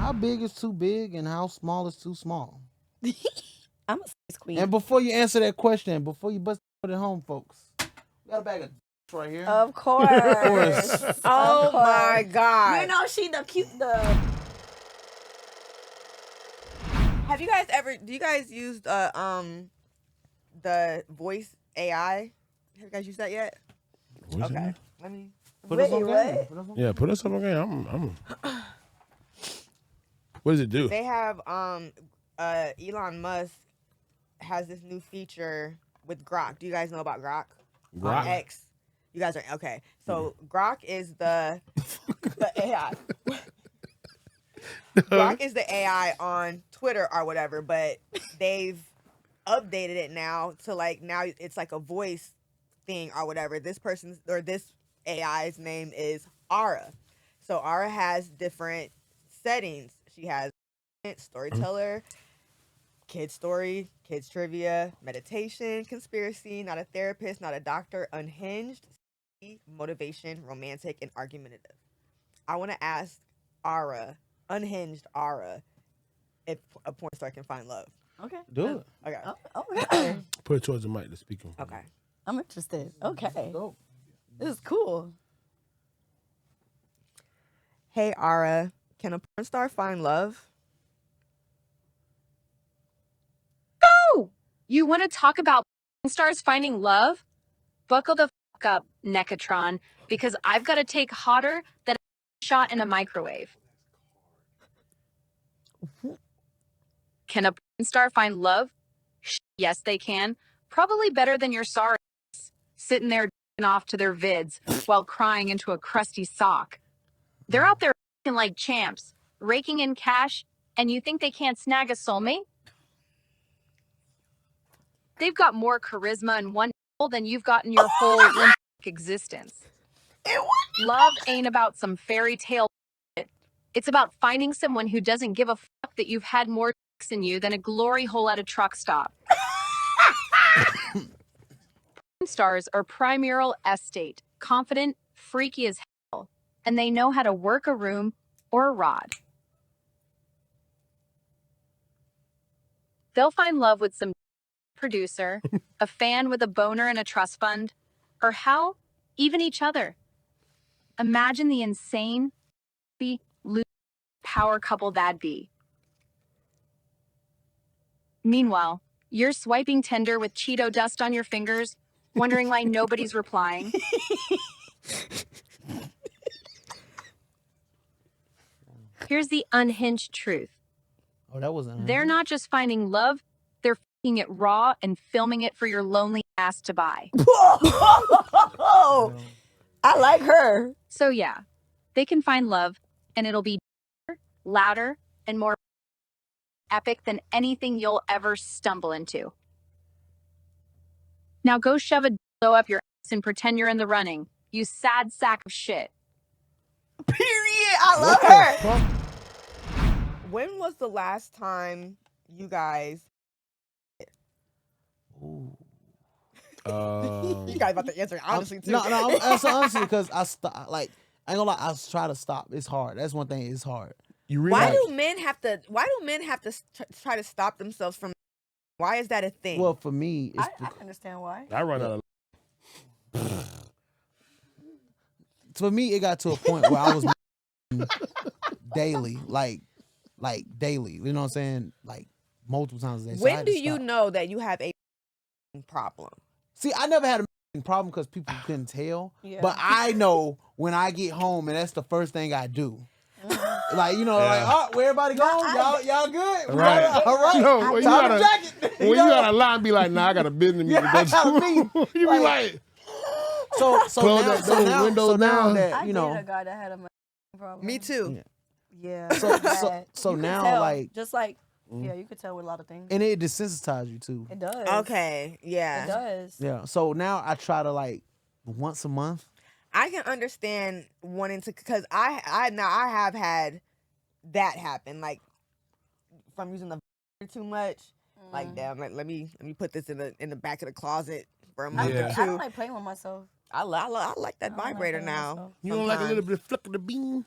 How big is too big and how small is too small? I'm a size queen. And before you answer that question, before you bust it at home, folks, we got a bag of right here. Of course. Oh my God. You know she the cute Have you guys ever? Do you guys use the voice AI? Have you guys used that yet? What's Okay. that? Let me. Put us on what? game. Put us on Yeah, put us up again. I'm. What does it do? They have Elon Musk has this new feature with Grok. Do you guys know about Grok? Grok? X. You guys are okay. So Grok is the AI. Grok is the AI on Twitter or whatever, but they've updated it now to like now it's like a voice thing or whatever. This person's or this AI's name is Ara. So Ara has different settings. She has storyteller, kids story, kids trivia, meditation, conspiracy, not a therapist, not a doctor, unhinged, motivation, romantic, and argumentative. I want to ask Ara, unhinged Ara, if a porn star can find love. Okay. Do it. Okay. Okay. Put it towards the mic to speak on. Okay. I'm interested. Okay. Dope. This is cool. Hey Ara, can a porn star find love? Oh, you want to talk about porn stars finding love? Buckle the fuck up, Necatron, because I've got to take hotter than a shot in a microwave. Can a porn star find love? Yes, they can. Probably better than your sorry ass, sitting there off to their vids while crying into a crusty sock. They're out there like champs, raking in cash, and you think they can't snag a soulmate? They've got more charisma in one than you've got in your whole limp existence. Love ain't about some fairy tale shit. It's about finding someone who doesn't give a fuck that you've had more dicks in you than a glory hole at a truck stop. Porn stars are primeval estate, confident, freaky as hell, and they know how to work a room or a rod. They'll find love with some producer, a fan with a boner and a trust fund, or hell, even each other. Imagine the insane, power couple that'd be. Meanwhile, you're swiping Tinder with Cheeto dust on your fingers, wondering why nobody's replying. Here's the unhinged truth. Oh, that wasn't. They're not just finding love, they're f***ing it raw and filming it for your lonely ass to buy. Whoa! I like her. So yeah, they can find love, and it'll be louder and more epic than anything you'll ever stumble into. Now go shove a dildo up your ass and pretend you're in the running, you sad sack of shit. Period. I love her. When was the last time you guys? Ooh. You guys about to answer honestly too. No, I'm answering honestly because I stop. Like I ain't gonna lie, I try to stop. It's hard. That's one thing. It's hard. You really Why like, do men have to? Why do men have to try to stop themselves from? Why is that a thing? Well, for me, it's I understand why. I run out of. for me, it got to a point where I was daily, like daily. You know what I'm saying? Like multiple times a day. So I when had do to you stop. know that you have a problem? See, I never had a problem because people couldn't tell. Yeah. But I know when I get home, and that's the first thing I do. Like, you know, Yeah. like, oh, where everybody going? Y'all good? Right. All right. No, when you Time gotta- to jacket. When you got a lie and be like, nah, I got a business meeting Yeah, I to got a go meeting. to. You be like, So Close now, that door, windows so now down. that, I you dated know, a guy that had a problem. Me too. Yeah. So bad. so You could now tell, like, just like yeah, you could tell with a lot of things. and it desensitizes you too. It does. Okay, yeah. It does. Yeah. So now I try to like once a month. I can understand wanting to, because I have had that happen, like from using the too much. Like damn, let me put this in the back of the closet for a month Yeah. or I two. don't like playing with myself. I like that I don't like vibrator playing with now. myself. you don't like a little sometimes. bit of flick of the bean?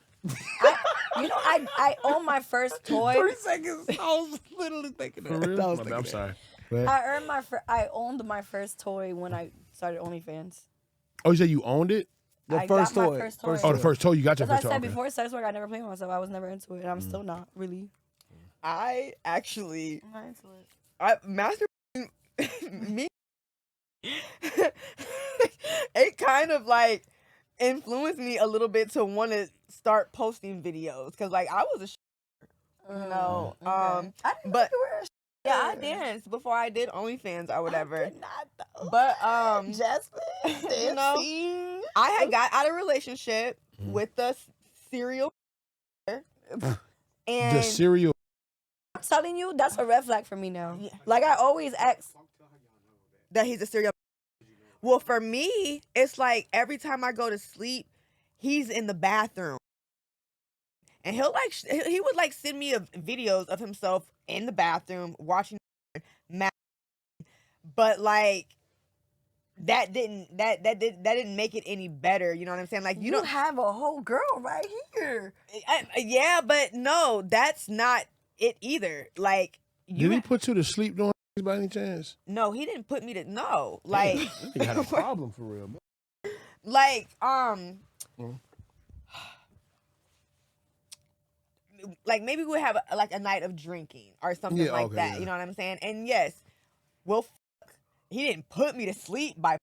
You know, I own my first toy. 3 seconds. I was literally thinking that. For real? I was My bad, thinking I'm that. sorry. I owned my first toy when I started OnlyFans. Oh, you said you owned it? The I first got my toy. first toy. Oh, the first toy. You got your As I first toy. said Okay. before, sex work, I never played with myself. I was never into it, and I'm still not really. I actually, I'm not into it. me, it kind of like influenced me a little bit to want to start posting videos because like I was a No. okay. I didn't but- know you were a yeah, I danced before I did OnlyFans or whatever. I did not though. But Jasmine, you know, I had got out of a relationship with the serial killer, The and cereal. I'm telling you, that's a red flag for me now. Yeah. Like I always ask. that he's a serial. Well, for me, it's like every time I go to sleep, he's in the bathroom, and he would like send me videos of himself in the bathroom watching, but like that didn't make it any better. You know what I'm saying? Like You don't have a whole girl right here. yeah, but no, that's not it either. Like Did he put you to sleep doing this by any chance? no, he didn't put me to no. Like He had a problem for real. Bro. like like maybe we'll have like a night of drinking or something Yeah, like okay, that. yeah. You know what I'm saying? And yes, we'll he didn't put me to sleep by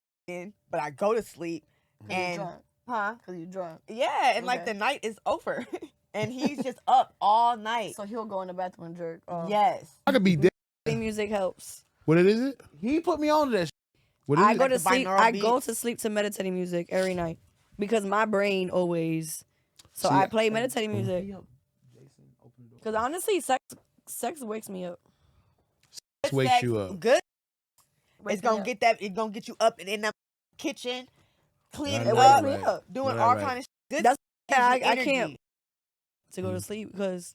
but I go to sleep and drunk. huh? Cause you drunk. Yeah, and like Okay. the night is over and he's just up all night. So he'll go in the bathroom and jerk. Yes. I could be dead. Music helps. What it is it? He put me on to that. What is I it? go to the sleep. binaural I go beats? to sleep to meditating music every night because my brain always. So See, I play meditating music Jason, open the door. because honestly, sex wakes me up. This wakes Sex, you up. Good. Wakes It's gonna me up. get that. It's gonna get you up and in the kitchen, cleaning It Right, wakes up, me right. up doing Right, all right. kind of good. That's gives why you I energy. can't to go to sleep because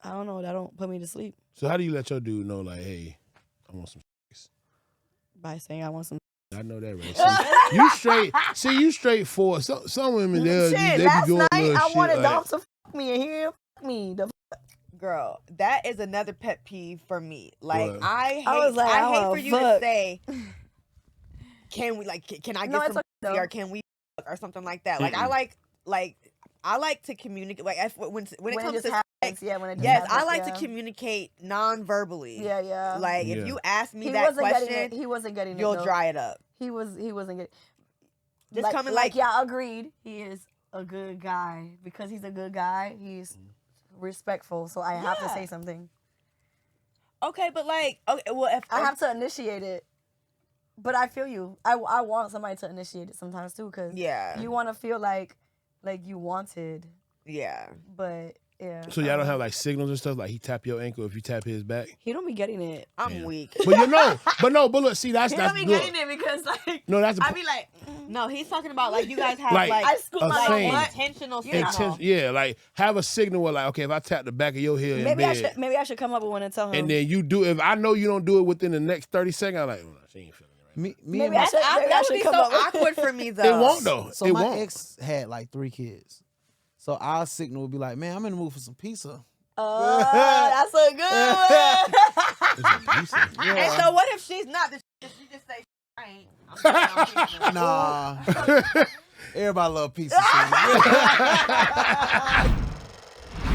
I don't know. That don't put me to sleep So how do you let your dude know, like, hey, I want some sex? by saying I want some. I know that, right? See, you straight. See, you straightforward. Some women, they Shit, be last doing night little I shit wanted like, Dom to fuck me and he didn't fuck me. Girl, that is another pet peeve for me. Like What? I was like, I hate wanna for you fuck. to say, "Can we can I No, get it's some okay, pussy," or though. "Can we fuck," or something like that. Like I like to communicate. Like when it When comes it just to happens, sex, yeah. When it just yes, happens, I like yeah. to communicate non-verbally. Yeah, yeah. Like Yeah. if you ask me he that wasn't getting question, it. He wasn't getting it. you'll though. dry it up. He wasn't getting. Just coming like yeah, agreed. He is a good guy because he's a good guy. He's respectful, so I have to Yeah. say something. okay, but like okay, well if I have to initiate it. But I feel you. I want somebody to initiate it sometimes too, cause yeah, you want to feel like you wanted, yeah. but yeah. So y'all don't have like signals and stuff, like he tap your ankle if you tap his back. He don't be getting it. I'm Yeah. weak. But you know, but look, see that's He that's don't be look, getting it because like no, that's I be like, No, he's talking about like you guys have Like, like, I scoop a my thing. butt. intentional Yeah. signal. yeah, like have a signal where like, okay, if I tap the back of your heel in bed, Maybe I should come up with one and tell him. and then you do, if I know you don't do it within the next 30 seconds, I'm like, oh, no, she ain't feeling it right. Me Maybe and my, I should- maybe I That should would be come so up with- awkward for me though. It won't though. so it my won't. ex had like 3 kids. So our signal would be like, man, I'm in the mood for some pizza. That's a good one. It's a piece of- And so what if she's not? She just say I ain't. I'm saying I'm Nah. Everybody love pizza.